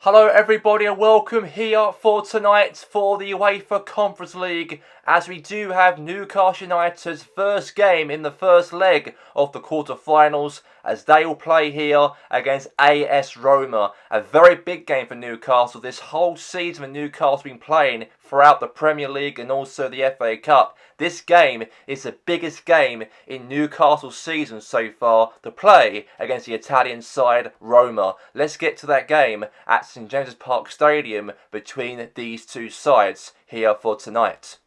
Hello everybody and welcome here for tonight for the UEFA Conference League, as we do have Newcastle United's first game in the first leg of the quarter-finals as they will play here against AS Roma. A very big game for Newcastle. This whole season of Newcastle been playing throughout the Premier League and also the FA Cup. This game is the biggest game in Newcastle's season so far to play against the Italian side Roma. Let's get to that game at St James's Park Stadium between these two sides here for tonight.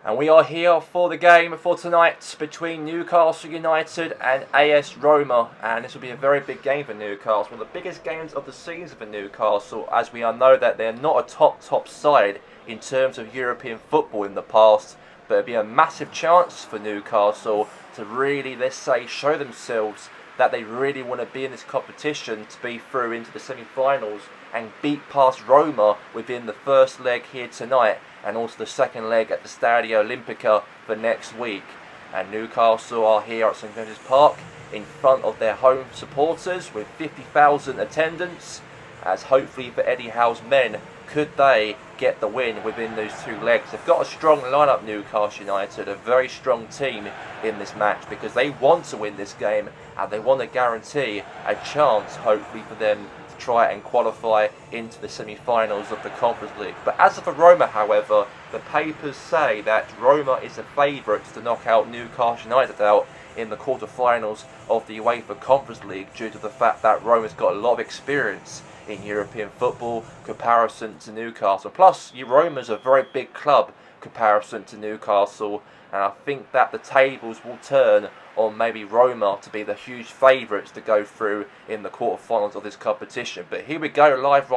And we are here for the game for tonight between Newcastle United and AS Roma, and this will be a very big game for Newcastle, one of the biggest games of the season for Newcastle, as we all know that they're not a top side in terms of European football in the past. But it'll be a massive chance for Newcastle to really, let's say, show themselves that they really want to be in this competition to be through into the semi-finals and beat past Roma within the first leg here tonight and also the second leg at the Stadio Olimpico for next week. And Newcastle are here at St James's Park in front of their home supporters with 50,000 attendance, as hopefully for Eddie Howe's men, could they get the win within those two legs. They've got a strong lineup, Newcastle United, a very strong team in this match, because they want to win this game and they want to guarantee a chance, hopefully, for them to try and qualify into the semi-finals of the Conference League. But as for Roma, however, the papers say that Roma is the favourites to knock out Newcastle United out in the quarter-finals of the UEFA Conference League, due to the fact that Roma's got a lot of experience in European football comparison to Newcastle. Plus, Roma's a very big club comparison to Newcastle, and I think that the tables will turn on maybe Roma to be the huge favourites to go through in the quarterfinals of this competition. But here we go, live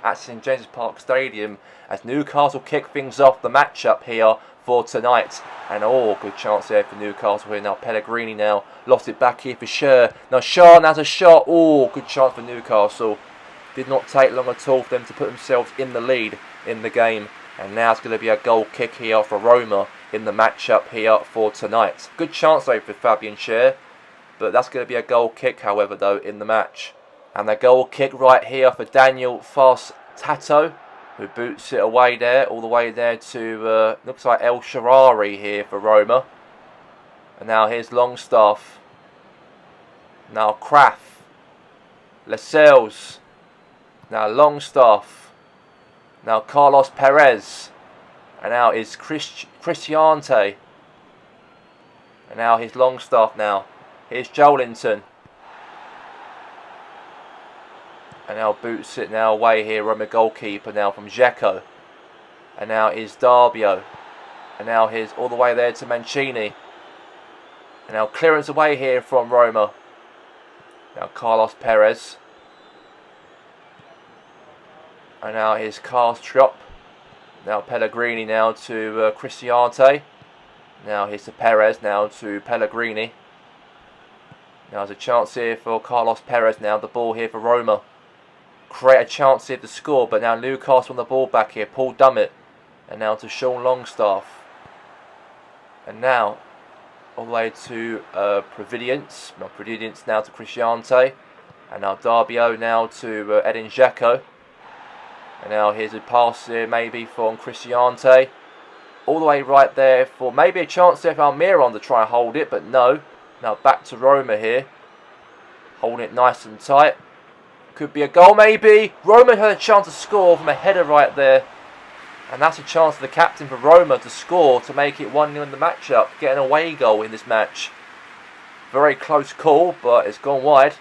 at St James's Park Stadium, as Newcastle kick things off the matchup here for tonight. And good chance there for Newcastle here now. Pellegrini now lost it back here for Schär. Now Schär has a shot. Good chance for Newcastle. Did not take long at all for them to put themselves in the lead in the game. And now it's going to be a goal kick here for Roma in the matchup here for tonight. Good chance though for Fabian Schär, but that's going to be a goal kick, however, though, in the match. And the goal kick right here for Daniel Tato, who boots it away there, all the way there to, looks like El Shaarawy here for Roma. And now here's Longstaff. Now Kraft. Lascelles. Now Longstaff. Now Carlos Perez. And now is Cristiante. And now here's Longstaff now. Here's Joelinton. And now boots it now away here, Roma goalkeeper now from Dzeko. And now is Darbio. And now here's all the way there to Mancini. And now clearance away here from Roma. Now Carlos Perez. And now here's Kastrup. Now Pellegrini now to Cristiante. Now here's to Perez, now to Pellegrini. Now there's a chance here for Carlos Perez now, the ball here for Roma. Create a chance here to score, but now Newcastle on the ball back here. Paul Dummett. And now to Sean Longstaff. And now all the way to Providence. Now Providence now to Cristiante. And now Darbio now to Edin Dzeko. And now here's a pass here maybe from Cristiante. All the way right there for maybe a chance there for Almiron to try and hold it, but no. Now back to Roma here. Holding it nice and tight. Could be a goal maybe. Roma had a chance to score from a header right there. And that's a chance for the captain for Roma to score to make it 1-0 in the matchup. Get an away goal in this match. Very close call, but it's gone wide.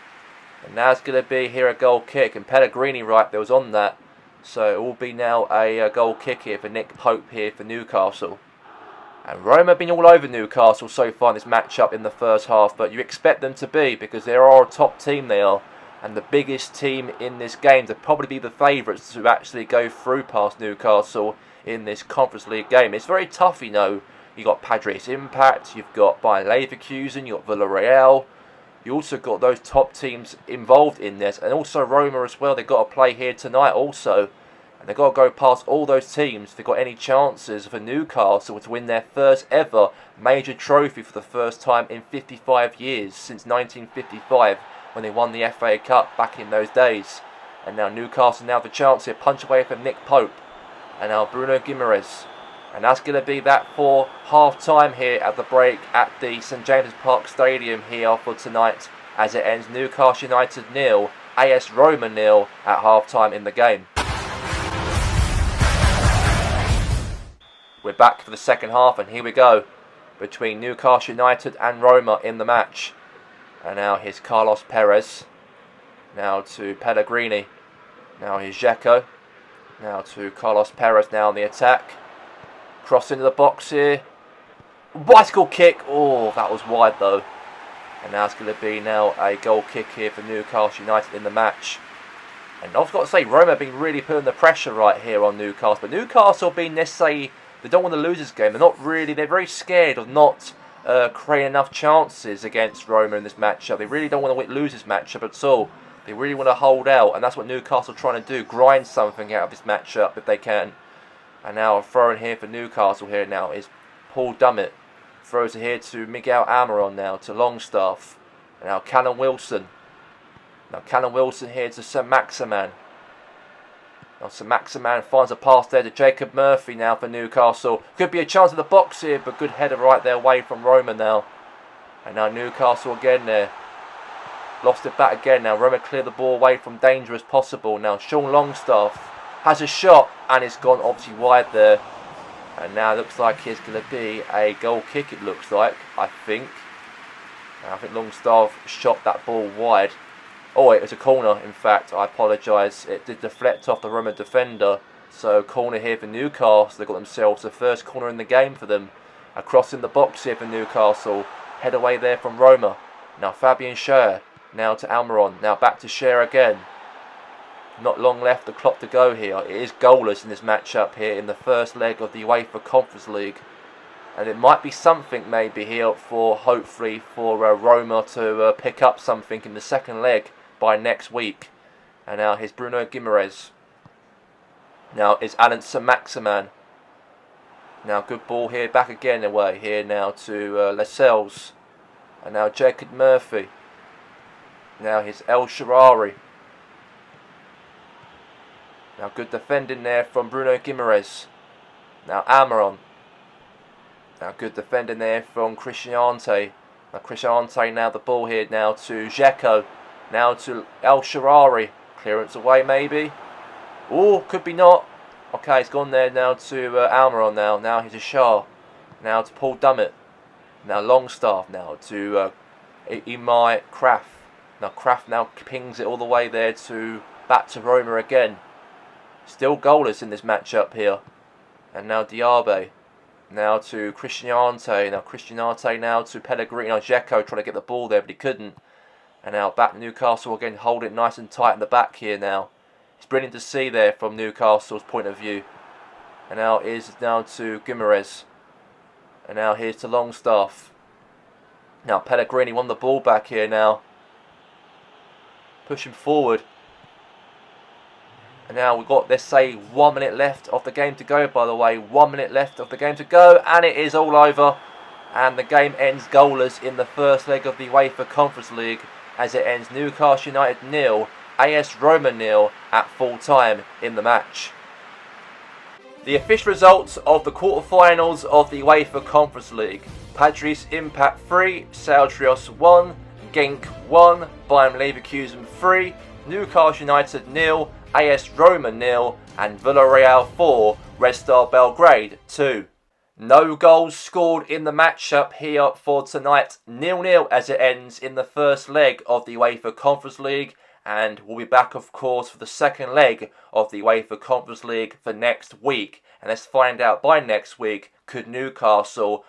And now it's going to be here a goal kick. And Pellegrini right there was on that. So it will be now a goal kick here for Nick Pope here for Newcastle. And Roma have been all over Newcastle so far in this matchup in the first half. But you expect them to be, because they are a top team they are. And the biggest team in this game to probably be the favourites to actually go through past Newcastle in this Conference League game. It's very tough, you know. You've got Padres Impact, you've got Bayer Leverkusen, you've got Villarreal. You also got those top teams involved in this. And also Roma as well, they've got to play here tonight also. And they've got to go past all those teams if they've got any chances for Newcastle to win their first ever major trophy for the first time in 55 years, since 1955. When they won the FA Cup back in those days. And now Newcastle now the chance here. Punch away from Nick Pope. And now Bruno Guimaraes. And that's going to be that for half-time here at the break at the St James's Park Stadium here for tonight, as it ends Newcastle United 0, AS Roma 0 at half-time in the game. We're back for the second half, and here we go between Newcastle United and Roma in the match. And now here's Carlos Perez. Now to Pellegrini. Now here's Dzeko. Now to Carlos Perez now on the attack. Cross into the box here. Bicycle kick. Oh, that was wide though. And now it's going to be now a goal kick here for Newcastle United in the match. And I've got to say, Roma have been really putting the pressure right here on Newcastle. But Newcastle have been, let's say, they don't want to lose this game. They're very scared of not creating enough chances against Roma in this matchup. They really don't want to lose this matchup at all. They really want to hold out, and that's what Newcastle are trying to do. Grind something out of this matchup if they can. And now a throw in here for Newcastle here now is Paul Dummett. Throws it here to Miguel Almiron now to Longstaff. And now Callum Wilson. Now Callum Wilson here to St Maximan. Now St Maximan finds a pass there to Jacob Murphy now for Newcastle. Could be a chance in the box here, but good header right there away from Roma now. And now Newcastle again there. Lost it back again now. Roma clear the ball away from danger as possible. Now Sean Longstaff has a shot and it's gone obviously wide there. And now it looks like it's going to be a goal kick, it looks like, I think. And I think Longstaff shot that ball wide. Oh, it was a corner, in fact. I apologise. It did deflect off the Roma defender. So corner here for Newcastle. They've got themselves the first corner in the game for them. Across in the box here for Newcastle. Head away there from Roma. Now Fabian Schär. Now to Almiron. Now back to Schär again. Not long left the clock to go here. It is goalless in this matchup here in the first leg of the UEFA Conference League. And it might be something maybe here for, hopefully, for Roma to pick up something in the second leg by next week. And now here's Bruno Guimaraes. Now is Alan Saint-Maximin. Now good ball here, back again away here now to Lascelles. And now Jacob Murphy. Now here's El Shaarawy. Now good defending there from Bruno Guimaraes. Now Almiron. Now good defending there from Christian Ante. Now Christian Ante now the ball here now to Dzeko. Now to El Shaarawy. Clearance away maybe. Oh, could be not. Okay, it's gone there now to Almiron now. Now here's a Schär. Now to Paul Dummett. Now Longstaff now to Imai Kraft. Now Kraft now pings it all the way there to back to Roma again. Still goalless in this matchup here. And now Diaby. Now to Christian Ante. Now Christian Ante now to Pellegrini. Now Dzeko trying to get the ball there, but he couldn't. And now back to Newcastle again. Hold it nice and tight in the back here now. It's brilliant to see there from Newcastle's point of view. And now is now to Guimaraes. And now here's to Longstaff. Now Pellegrini won the ball back here now. Pushing forward. And now we've got, let's say, 1 minute left of the game to go, by the way. 1 minute left of the game to go, and it is all over. And the game ends goalless in the first leg of the UEFA Conference League, as it ends Newcastle United 0, AS Roma 0 at full time in the match. The official results of the quarterfinals of the UEFA Conference League. Padres Impact 3, Saldrios 1, Genk 1, Bayern Leverkusen 3, Newcastle United 0, AS Roma 0 and Villarreal 4, Red Star Belgrade 2. No goals scored in the matchup here for tonight. 0-0 as it ends in the first leg of the UEFA Conference League, and we'll be back of course for the second leg of the UEFA Conference League for next week. And let's find out by next week, could Newcastle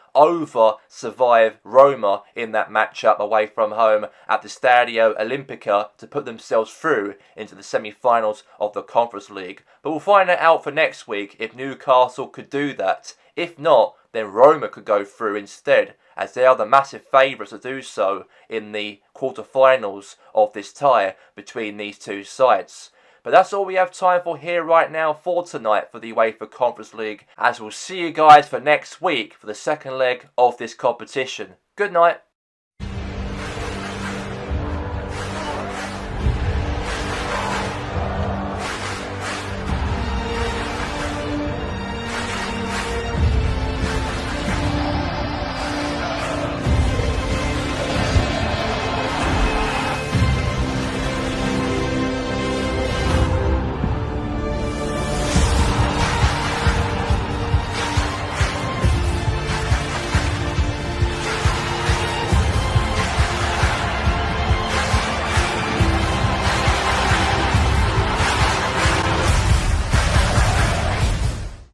survive Roma in that matchup away from home at the Stadio Olimpica to put themselves through into the semi-finals of the Conference League. But we'll find that out for next week if Newcastle could do that. If not, then Roma could go through instead, as they are the massive favourites to do so in the quarter-finals of this tie between these two sides. But that's all we have time for here right now for tonight for the UEFA Conference League, as we'll see you guys for next week for the second leg of this competition. Good night.